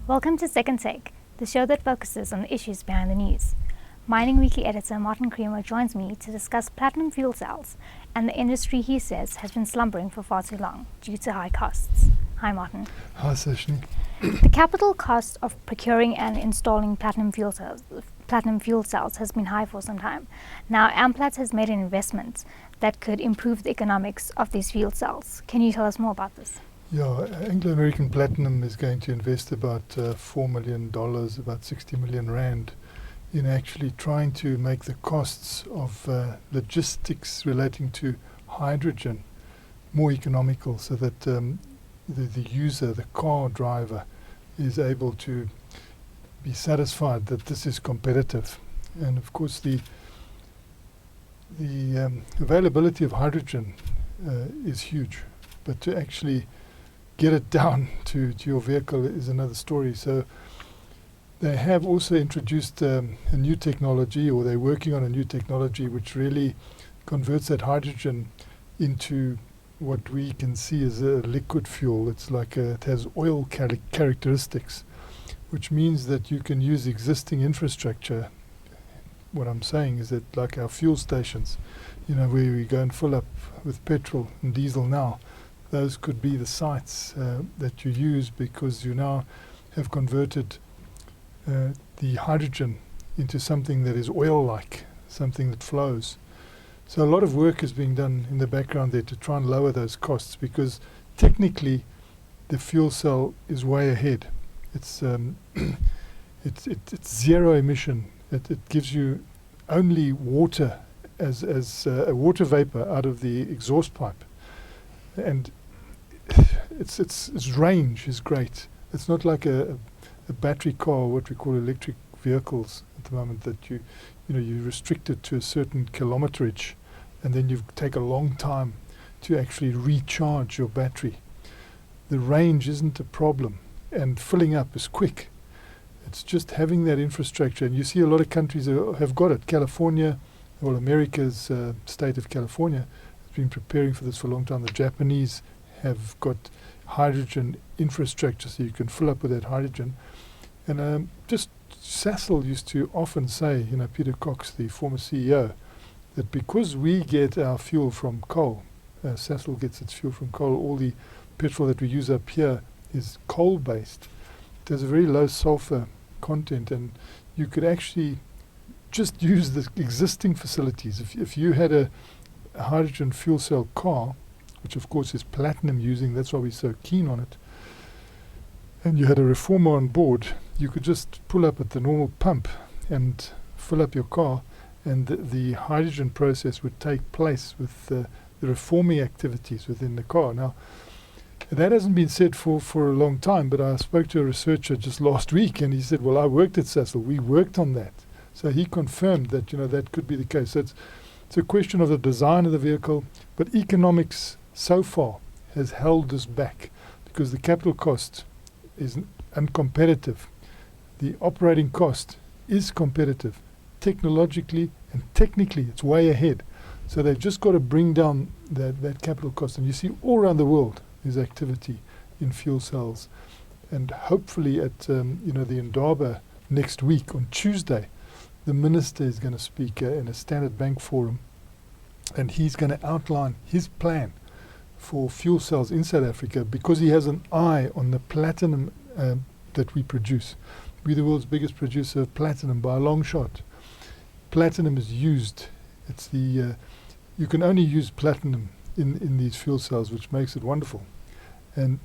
Welcome to Second Take, the show that focuses on the issues behind the news. Mining Weekly editor Martin Creamer joins me to discuss platinum fuel cells and the industry he says has been slumbering for far too long due to high costs. Hi Martin. Hi Sashnee. The capital cost of procuring and installing platinum fuel cells has been high for some time. Now Amplat has made an investment that could improve the economics of these fuel cells. Can you tell us more about this? Yeah, Anglo American Platinum is going to invest about $4 million, about 60 million rand, in actually trying to make the costs of logistics relating to hydrogen more economical, so that the user, the car driver, is able to be satisfied that this is competitive. And of course the availability of hydrogen is huge, but to actually get it down to your vehicle is another story. So they have also introduced a new technology, or they're working on a new technology which really converts that hydrogen into what we can see as a liquid fuel. It's like it has oil characteristics, which means that you can use existing infrastructure. What I'm saying is that, like our fuel stations, where we go and fill up with petrol and diesel now, those could be the sites that you use, because you now have converted the hydrogen into something that is oil-like, something that flows. So a lot of work is being done in the background there to try and lower those costs, because technically the fuel cell is way ahead. It's it's zero emission. It gives you only water as a water vapor out of the exhaust pipe, and its range is great. It's not like a battery car, what we call electric vehicles at the moment, that you restrict it to a certain kilometerage, and then you take a long time to actually recharge your battery. The range isn't a problem, and filling up is quick. It's just having that infrastructure, and you see a lot of countries have got it. California, well, America's state of California has been preparing for this for a long time. The Japanese have got hydrogen infrastructure, so you can fill up with that hydrogen. And just Sasol used to often say, Peter Cox, the former CEO, that because we get our fuel from coal, Sasol gets its fuel from coal, all the petrol that we use up here is coal-based. It has a very low sulfur content, and you could actually just use the existing facilities. If you had a hydrogen fuel cell car, which of course is platinum using, that's why we're so keen on it, and you had a reformer on board, you could just pull up at the normal pump and fill up your car, and the hydrogen process would take place with the reforming activities within the car. Now, that hasn't been said for a long time, but I spoke to a researcher just last week, and he said, well, I worked at Sasol, we worked on that. So he confirmed that, that could be the case. So it's a question of the design of the vehicle, but economics so far has held us back, because the capital cost is uncompetitive. The operating cost is competitive. Technologically and technically, it's way ahead. So they've just got to bring down that capital cost. And you see all around the world there's activity in fuel cells. And hopefully at the Indaba next week on Tuesday, the minister is going to speak in a Standard Bank forum, and he's going to outline his plan for fuel cells in South Africa, because he has an eye on the platinum that we produce. We're the world's biggest producer of platinum by a long shot. Platinum is used. It's you can only use platinum in these fuel cells, which makes it wonderful. And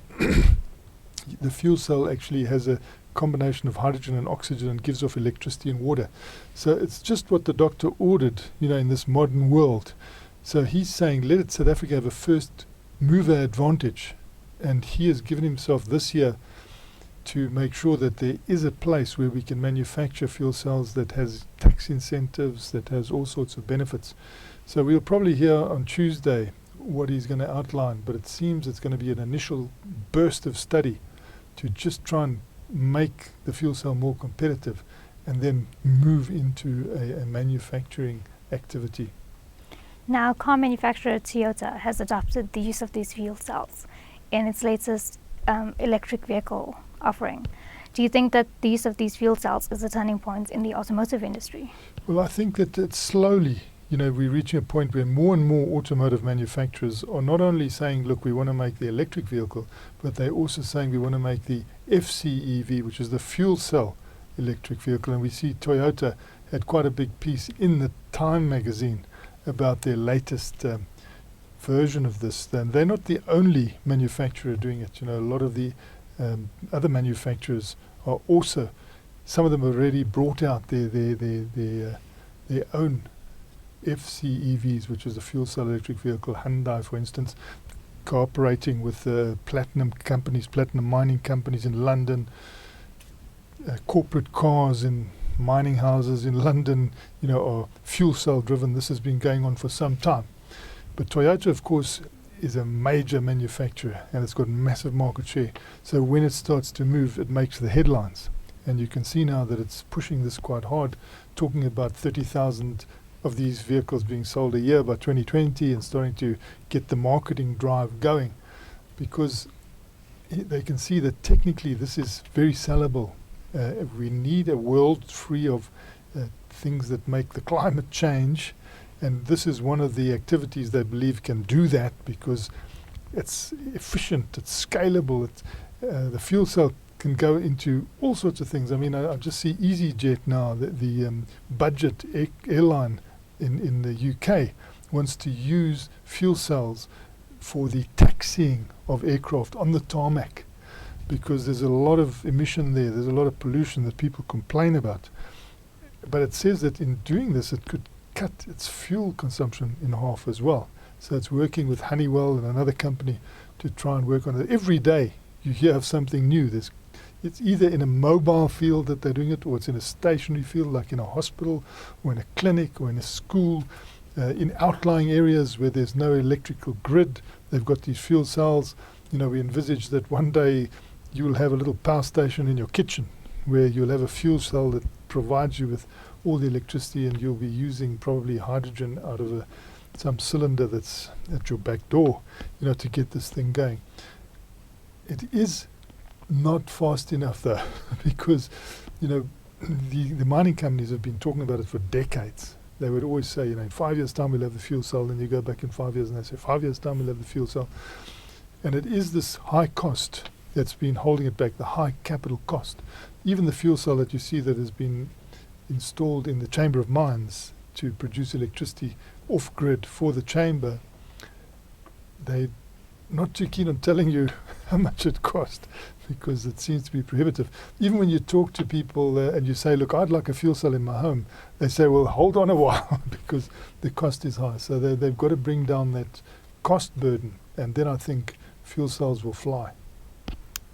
the fuel cell actually has a combination of hydrogen and oxygen and gives off electricity and water. So it's just what the doctor ordered, in this modern world. So he's saying, let South Africa have a first mover advantage. And he has given himself this year to make sure that there is a place where we can manufacture fuel cells that has tax incentives, that has all sorts of benefits. So we'll probably hear on Tuesday what he's going to outline, but it seems it's going to be an initial burst of study to just try and make the fuel cell more competitive, and then move into a manufacturing activity. Now, car manufacturer Toyota has adopted the use of these fuel cells in its latest electric vehicle offering. Do you think that the use of these fuel cells is a turning point in the automotive industry? Well, I think that it's slowly, we're reaching a point where more and more automotive manufacturers are not only saying, look, we want to make the electric vehicle, but they're also saying we want to make the FCEV, which is the fuel cell electric vehicle. And we see Toyota had quite a big piece in the Time magazine about their latest version of this. Then they're not the only manufacturer doing it. A lot of the other manufacturers are also, some of them have already brought out their own FCEVs, which is a fuel cell electric vehicle. Hyundai, for instance, cooperating with platinum mining companies in London, corporate cars in mining houses in London, are fuel cell driven. This has been going on for some time. But Toyota, of course, is a major manufacturer and it's got massive market share. So when it starts to move, it makes the headlines. And you can see now that it's pushing this quite hard, talking about 30,000 of these vehicles being sold a year by 2020 and starting to get the marketing drive going, because they can see that technically this is very sellable. We need a world free of things that make the climate change, and this is one of the activities they believe can do that because it's efficient, it's scalable, the fuel cell can go into all sorts of things. I mean, I just see EasyJet now, the budget airline in the UK wants to use fuel cells for the taxiing of aircraft on the tarmac, because there's a lot of emission there's a lot of pollution that people complain about. But it says that in doing this, it could cut its fuel consumption in half as well. So it's working with Honeywell and another company to try and work on it. Every day you hear of something new. It's either in a mobile field that they're doing it, or it's in a stationary field like in a hospital or in a clinic or in a school. In outlying areas where there's no electrical grid, they've got these fuel cells. We envisage that one day you'll have a little power station in your kitchen where you'll have a fuel cell that provides you with all the electricity, and you'll be using probably hydrogen out of some cylinder that's at your back door, to get this thing going. It is not fast enough though, because the mining companies have been talking about it for decades. They would always say, in 5 years' time we'll have the fuel cell, and you go back in 5 years and they say 5 years' time we'll have the fuel cell. And it is this high cost that's been holding it back, the high capital cost. Even the fuel cell that you see that has been installed in the Chamber of Mines to produce electricity off-grid for the chamber, they're not too keen on telling you how much it cost, because it seems to be prohibitive. Even when you talk to people and you say, look, I'd like a fuel cell in my home, they say, well, hold on a while because the cost is high. So they've got to bring down that cost burden, and then I think fuel cells will fly.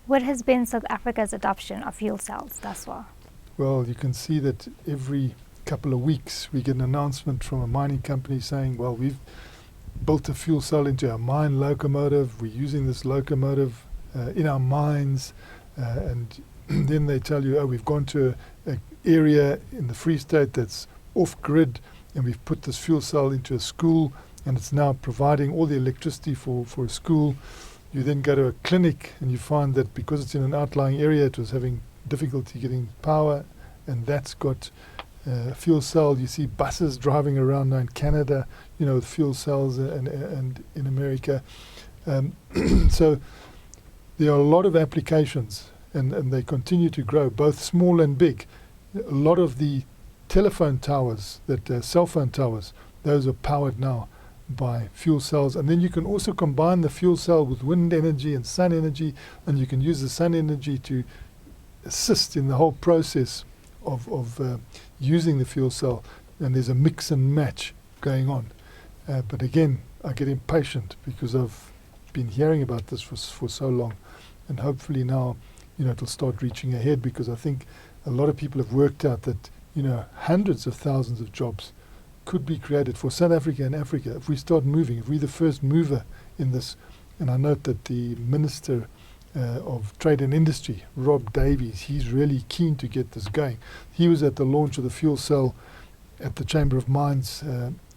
What has been South Africa's adoption of fuel cells thus far? Well, you can see that every couple of weeks we get an announcement from a mining company saying, well, we've built a fuel cell into our mine locomotive, we're using this locomotive in our mines, and then they tell you, we've gone to an area in the Free State that's off-grid, and we've put this fuel cell into a school, and it's now providing all the electricity for a school. You then go to a clinic, and you find that because it's in an outlying area, it was having difficulty getting power, and that's got fuel cell. You see buses driving around now in Canada, with fuel cells, and in America. So there are a lot of applications, and they continue to grow, both small and big. A lot of the telephone towers, cell phone towers, those are powered now by fuel cells. And then you can also combine the fuel cell with wind energy and sun energy, and you can use the sun energy to assist in the whole process of using the fuel cell. And there's a mix and match going on. But again, I get impatient because I've been hearing about this for so long, and hopefully now it'll start reaching ahead, because I think a lot of people have worked out that hundreds of thousands of jobs could be created for South Africa and Africa if we start moving, if we're the first mover in this. And I note that the Minister of Trade and Industry, Rob Davies, he's really keen to get this going. He was at the launch of the fuel cell at the Chamber of Mines.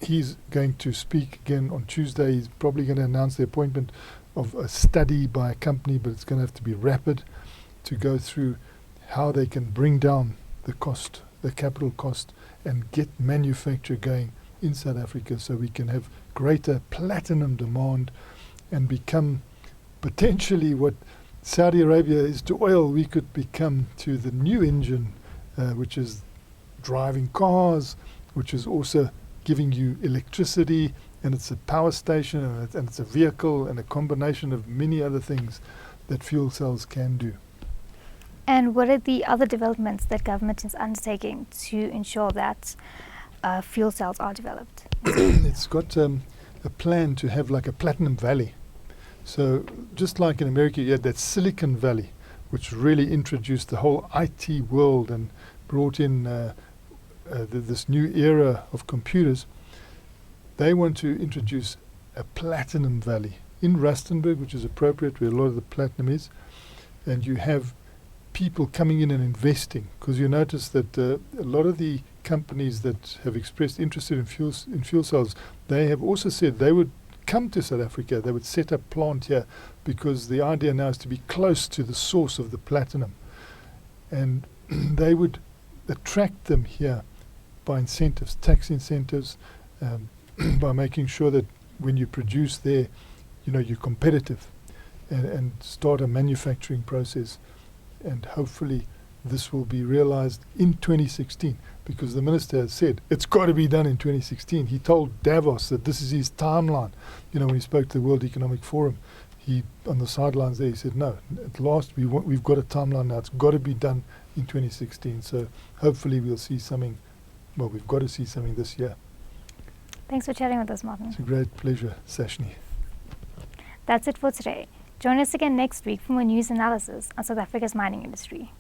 He's going to speak again on Tuesday. He's probably going to announce the appointment of a study by a company, but it's going to have to be rapid, to go through how they can bring down the cost, the capital cost, and get manufacture going in South Africa so we can have greater platinum demand and become potentially what Saudi Arabia is to oil, we could become to the new engine, which is driving cars, which is also giving you electricity, and it's a power station, and it's a vehicle, and a combination of many other things that fuel cells can do. And what are the other developments that government is undertaking to ensure that fuel cells are developed? It's got a plan to have like a Platinum Valley. So just like in America, you had that Silicon Valley, which really introduced the whole IT world and brought in this new era of computers. They want to introduce a Platinum Valley in Rustenburg, which is appropriate where a lot of the platinum is. And you have people coming in and investing, because you notice that a lot of the companies that have expressed interest in fuel cells, they have also said they would come to South Africa, they would set up plant here, because the idea now is to be close to the source of the platinum. And they would attract them here by incentives, tax incentives, by making sure that when you produce there, you're competitive, and start a manufacturing process. And hopefully this will be realized in 2016, because the minister has said it's got to be done in 2016. He told Davos that this is his timeline. When he spoke to the World Economic Forum, he, on the sidelines there, he said, no, at last we've got a timeline now. It's got to be done in 2016. So hopefully we'll see something. Well, we've got to see something this year. Thanks for chatting with us, Martin. It's a great pleasure, Sashnee. That's it for today. Join us again next week for more news analysis on South Africa's mining industry.